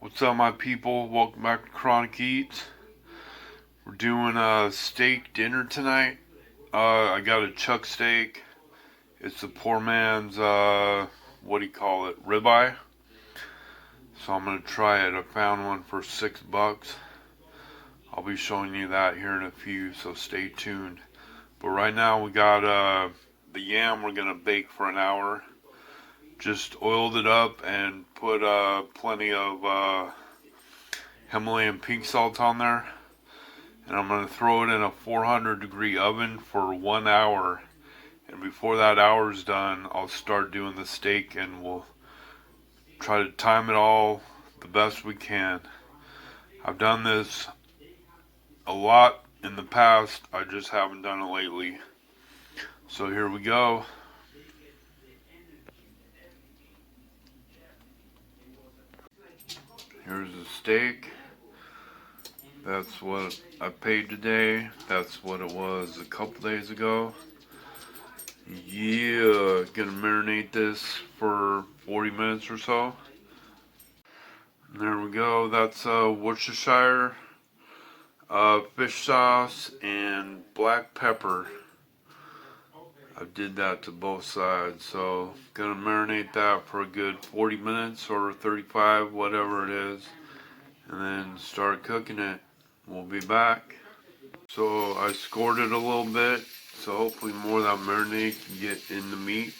What's up, my people? Welcome back to Chronic Eats. We're doing a steak dinner tonight. I got a chuck steak. It's the poor man's, ribeye. So I'm gonna try it. I found one for $6. I'll be showing you that here in a few, so stay tuned. But right now we got the yam we're gonna bake for an hour. Just oiled it up and put plenty of Himalayan pink salt on there, and I'm going to throw it in a 400-degree oven for 1 hour, and before that hour is done I'll start doing the steak, and we'll try to time it all the best we can. I've done this a lot in the past, I just haven't done it lately. So here we go. Here's the steak. That's what I paid today. That's what it was a couple days ago. Yeah, gonna marinate this for 40 minutes or so. And there we go. That's Worcestershire fish sauce and black pepper. I did that to both sides, so gonna marinate that for a good 40 minutes or 35, whatever it is, and then start cooking it. We'll be back. So I scored it a little bit, so hopefully more of that marinade can get in the meat.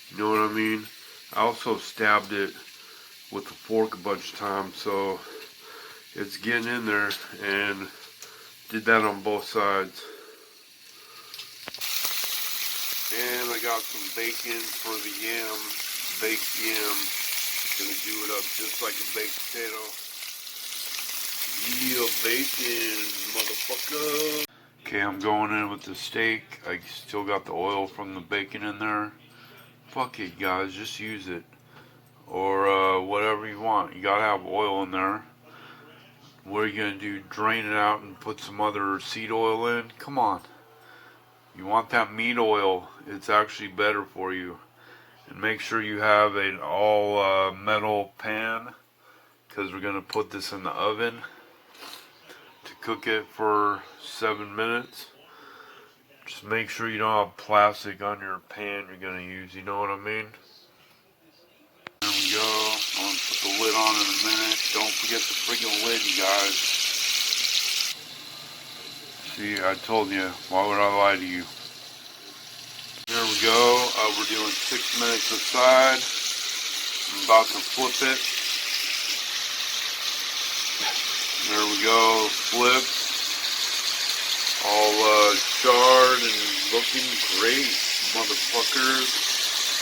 You know what I mean? I also stabbed it with a fork a bunch of times, so it's getting in there, and did that on both sides. And I got some bacon for the yam, baked yam. Gonna do it up just like a baked potato. Yeah, bacon, motherfucker. Okay, I'm going in with the steak. I still got the oil from the bacon in there. Fuck it, guys, just use it. Or whatever you want. You gotta have oil in there. What are you gonna do? Drain it out and put some other seed oil in? Come on. You want that meat oil. It's actually better for you. And make sure you have an all metal pan, because we're gonna put this in the oven to cook it for 7 minutes. Just make sure you don't have plastic on your pan you're gonna use, you know what I mean? There we go. I'm gonna put the lid on in a minute. Don't forget the freaking lid, you guys. See, I told you. Why would I lie to you? There we go. We're doing 6 minutes aside. I'm about to flip it. There we go. Flipped. All charred and looking great, motherfuckers.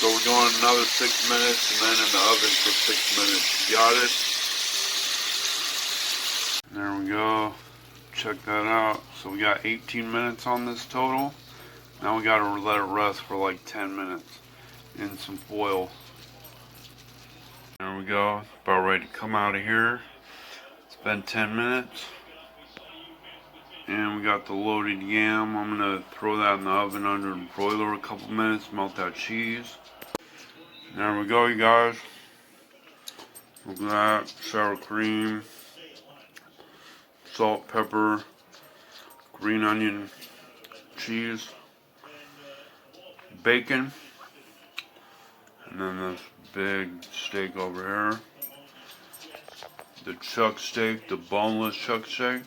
So we're doing another 6 minutes and then in the oven for 6 minutes. Got it? There we go. Check that out. So we got 18 minutes on this total. Now we gotta let it rest for like 10 minutes in some foil. There we go. About ready to come out of here. It's been 10 minutes. And we got the loaded yam. I'm gonna throw that in the oven under the broiler a couple minutes, melt that cheese. There we go, you guys. Look at that. Sour cream, salt, pepper, green onion, cheese, bacon, and then this big steak over here. The chuck steak, the boneless chuck steak.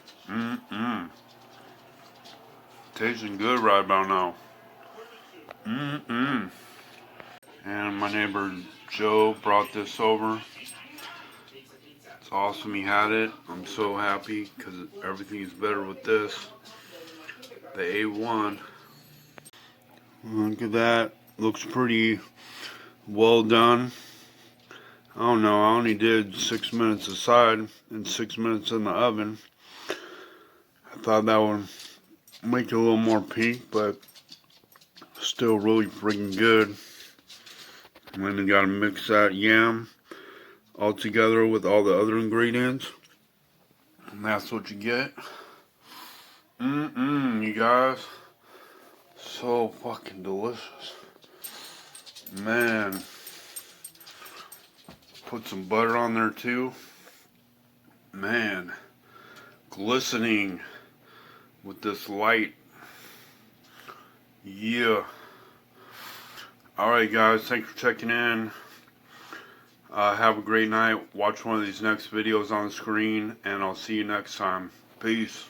Tasting good right about now. And my neighbor Joe brought this over. It's awesome he had it. I'm so happy because everything is better with this. The A1. Look at that. Looks pretty well done. I don't know. I only did 6 minutes aside and 6 minutes in the oven. I thought that would make it a little more pink, but still really freaking good. And then you gotta mix that yam all together with all the other ingredients, and that's what you get. You guys, so fucking delicious, man. Put some butter on there too. Man, glistening with this light. Yeah. Alright guys, thanks for checking in. Have a great night. Watch one of these next videos on the screen, and I'll see you next time. Peace.